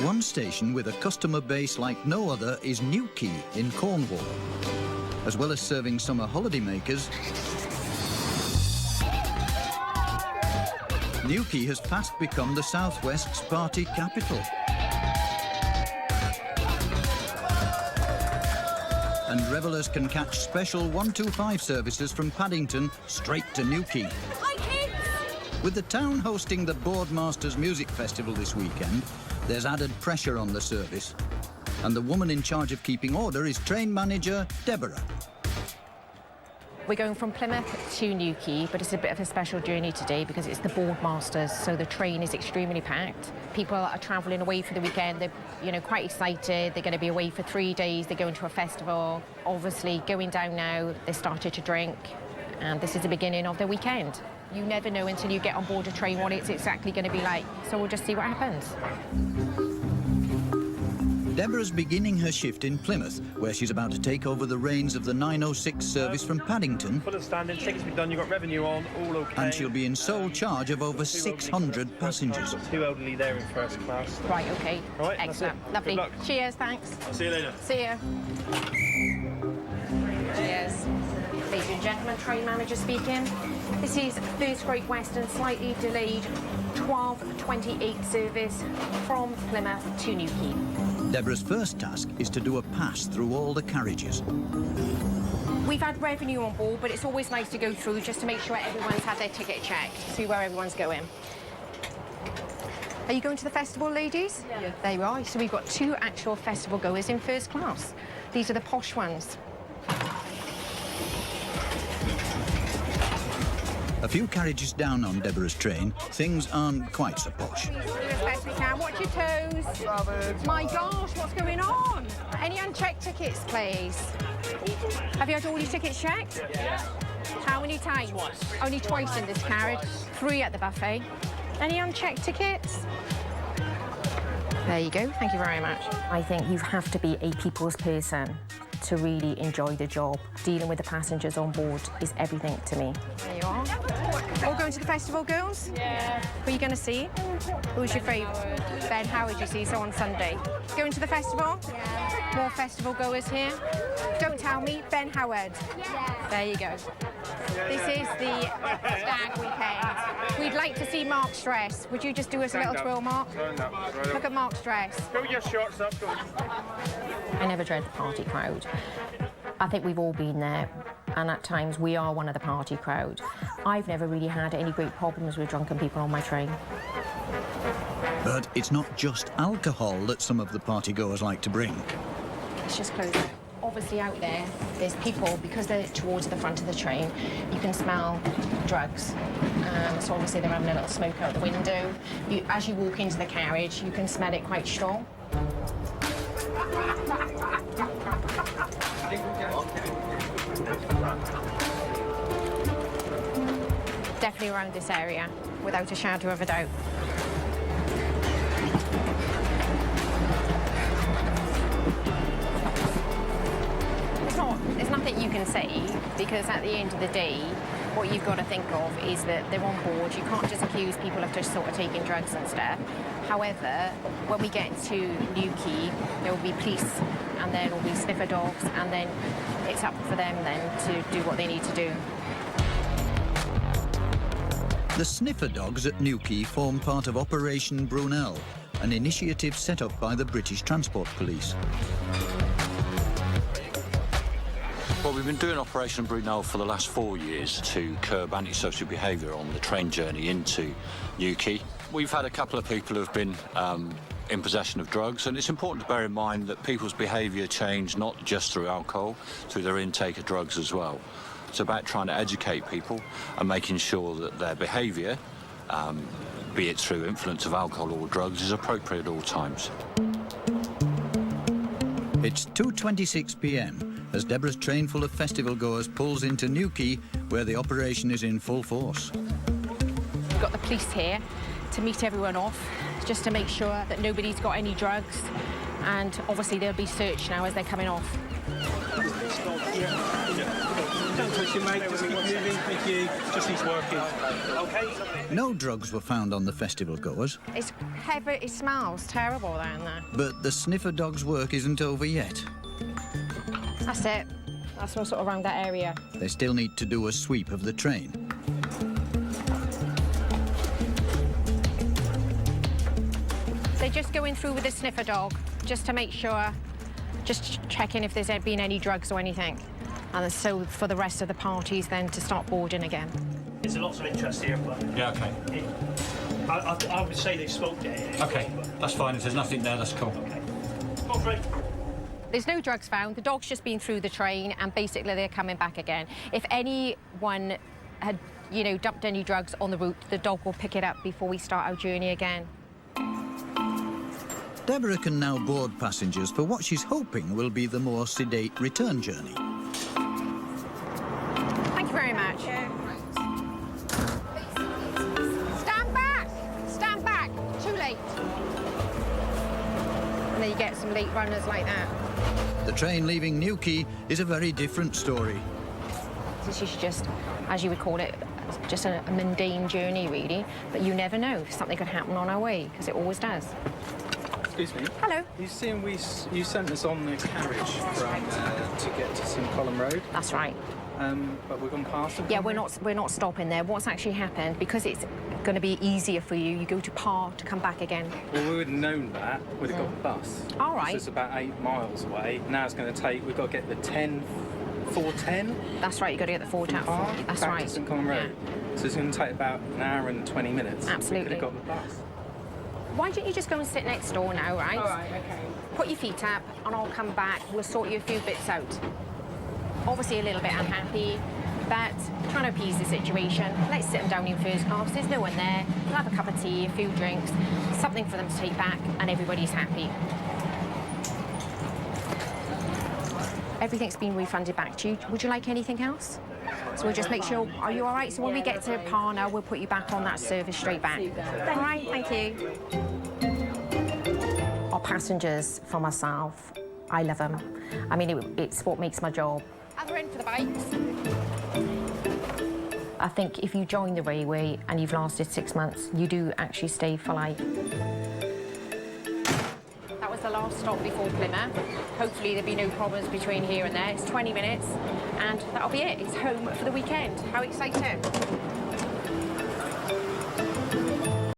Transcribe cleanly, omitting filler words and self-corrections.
One station with a customer base like no other is Newquay in Cornwall. As well as serving summer holidaymakers, Newquay has fast become the South West's party capital. And revellers can catch special 125 services from Paddington straight to Newquay. Hi, kids! With the town hosting the Boardmasters Music Festival this weekend, there's added pressure on the service. And the woman in charge of keeping order is train manager Deborah. We're going from Plymouth to Newquay, but it's a bit of a special journey today because it's the Boardmasters, so the train is extremely packed. People are travelling away for the weekend. They're, quite excited. They're going to be away for 3 days. They're going to a festival. Obviously, going down now, they started to drink, and this is the beginning of the weekend. You never know until you get on board a train what it's exactly going to be like, so we'll just see what happens. Deborah's beginning her shift in Plymouth, where she's about to take over the reins of the 906 service from Paddington. Full of standing, tickets be done, you've got revenue on, all okay. And she'll be in sole charge of over 600 passengers. Got 2 elderly there in first class. Right, OK. Right, excellent. Lovely. Good luck. Cheers, thanks. I'll see you later. See you. Cheers. Ladies and gentlemen, train manager speaking. This is First Great Western slightly delayed 12:28 service from Plymouth to Newquay. Deborah's first task is to do a pass through all the carriages. We've had revenue on board, but it's always nice to go through just to make sure everyone's had their ticket checked, see where everyone's going. Are you going to the festival, ladies? Yeah. There you are. So we've got 2 actual festival goers in first class. These are the posh ones. A few carriages down on Deborah's train, things aren't quite so posh. Do as best we can. Watch your toes. My gosh, what's going on? Any unchecked tickets, please? Have you had all your tickets checked? Yeah. How many times? Twice. Only twice in this carriage. 3 at the buffet. Any unchecked tickets? There you go. Thank you very much. I think you have to be a people's person to really enjoy the job. Dealing with the passengers on board is everything to me. There you are. All going to the festival, girls? Yeah. Who are you going to see? Who's your favourite? Ben Howard, you see, so on Sunday. Going to the festival? Yeah. More festival goers here? Don't tell me, Ben Howard. Yeah. There you go. This is the stag weekend. We'd like to see Mark's dress. Would you just do us a little twirl, Mark? Look at Mark's dress. Go with your shorts up. I never dread the party crowd. I think we've all been there, and at times we are one of the party crowd. I've never really had any great problems with drunken people on my train. But it's not just alcohol that some of the partygoers like to bring. Let's just close it. Obviously out there, there's people, because they're towards the front of the train, you can smell drugs. So obviously they're having a little smoke out the window. As you walk into the carriage, you can smell it quite strong. Definitely around this area, without a shadow of a doubt. There's nothing you can say, because at the end of the day, what you've got to think of is that they're on board. You can't just accuse people of just sort of taking drugs and stuff. However, when we get to Newquay, there will be police, and then there will be sniffer dogs, and then it's up for them then to do what they need to do. The sniffer dogs at Newquay form part of Operation Brunel, an initiative set up by the British Transport Police. Well, we've been doing Operation Brunel for the last 4 years to curb antisocial behaviour on the train journey into Newquay. We've had a couple of people who have been in possession of drugs, and it's important to bear in mind that people's behaviour change not just through alcohol, through their intake of drugs as well. It's about trying to educate people and making sure that their behaviour, be it through influence of alcohol or drugs, is appropriate at all times. It's 2:26 p.m. as Deborah's train full of festival goers pulls into Newquay, where the operation is in full force. We've got the police here to meet everyone off, just to make sure that nobody's got any drugs, and obviously they'll be searched now as they're coming off. Don't push it, mate. Just keep moving. Thank you. Just needs working. Okay. No drugs were found on the festival goers, It's heavy, it smells terrible down there. but the sniffer dog's work isn't over yet. That's it. That's sort of around that area. They still need to do a sweep of the train. They're just going through with the sniffer dog, just to make sure, just checking if there's been any drugs or anything. And so for the rest of the parties then to start boarding again. There's lots of interest here, but Yeah, okay. I would say they smoked it. Okay, that's fine. If there's nothing there, that's cool. Okay. All right. There's no drugs found. The dog's just been through the train and basically they're coming back again. If anyone had, you know, dumped any drugs on the route, the dog will pick it up before we start our journey again. Deborah can now board passengers for what she's hoping will be the more sedate return journey. Thank you very much. Stand back! Stand back! Too late. And then you get some late runners like that. The train leaving Newquay is a very different story. This is just, as you would call it, just a mundane journey, really. But you never know. Something could happen on our way, because it always does. Excuse me. Hello. You seeing you sent us on the carriage from to get to St Column Road, That's right. but we're going past them. Yeah, we're not stopping there. What's actually happened, because it's going to be easier for you, you go to Par to come back again. Well, we would have known that. We'd have got the bus. All right. This is about 8 miles away. Now it's going to take. We've got to get the 410. That's right, you've got to get the Ford tap. Par That's back right. to St Column Road. So it's going to take about an hour and 20 minutes. Absolutely. We could have got the bus. Why don't you just go and sit next door now, right? All right. Okay. Put your feet up and I'll come back. We'll sort you a few bits out. Obviously a little bit unhappy, but trying to appease the situation. Let's sit them down in first class. There's no one there. We'll have a cup of tea, a few drinks, something for them to take back, and everybody's happy. Everything's been refunded back to you. Would you like anything else? So we'll just make sure, are you all right? So when we get to Par now, we'll put you back on that service straight back. All right, thank you. Our passengers, for myself, I love them. I mean, it's what makes my job. Other end for the bikes. I think if you join the railway and you've lasted 6 months, you do actually stay for life. That was the last stop before Plymouth. Hopefully there'll be no problems between here and there. It's 20 minutes and that'll be it. It's home for the weekend. How exciting.